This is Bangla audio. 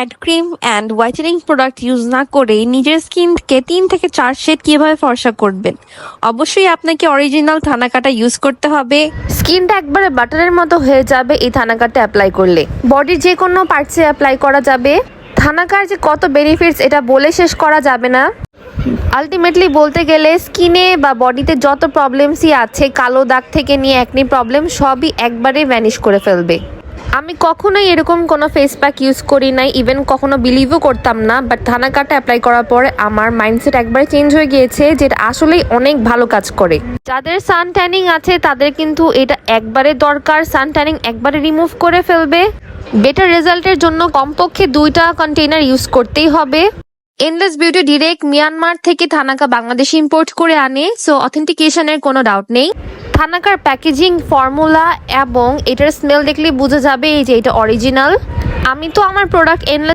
Night cream and whitening product use না করে নিজের স্কিনকে 3 থেকে 4 শেড কিভাবে ফর্সা করবেন? অবশ্যই আপনাকে অরিজিনাল থানাকাটা ইউজ করতে হবে। স্কিনটা একবারে বাটারের মতো হয়ে যাবে এই থানাকারটা অ্যাপ্লাই করলে। বডির যে কোনো পার্টসে অ্যাপ্লাই করা যাবে। থানাকার যে কত বেনিফিটস এটা বলে শেষ করা যাবে না। আলটিমেটলি বলতে গেলে স্কিনে বা বডিতে যত প্রবলেমসই আছে, কালো দাগ থেকে নিয়ে একনি প্রবলেম, সবই একবারে ভ্যানিশ করে ফেলবে। আমি কখনোই এরকম কোনো ফেস প্যাক ইউজ করি নাই, ইভেন কখনো বিলিভও করতাম না, বাট থানাকাটা অ্যাপ্লাই করার পরে আমার মাইন্ডসেট একবারে চেঞ্জ হয়ে গিয়েছে, যেটা আসলেই অনেক ভালো কাজ করে। যাদের সান ট্যানিং আছে তাদের কিন্তু এটা একবারে দরকার, সান ট্যানিং একবারে রিমুভ করে ফেলবে। বেটার রেজাল্টের জন্য কমপক্ষে 2টা কন্টেইনার ইউজ করতেই হবে। এন্ডলেস বিউটি ডিরেক্ট মিয়ানমার থেকে থানাকা বাংলাদেশে ইম্পোর্ট করে আনে, সো অথেন্টিকেশনের কোনো ডাউট নেই। থানাকার প্যাকেজিং, ফর্মুলা এবং এটার স্মেল দেখলে বোঝা যাবে যে এটা অরিজিনাল। আমি তো আমার প্রোডাক্ট এন্ডলেস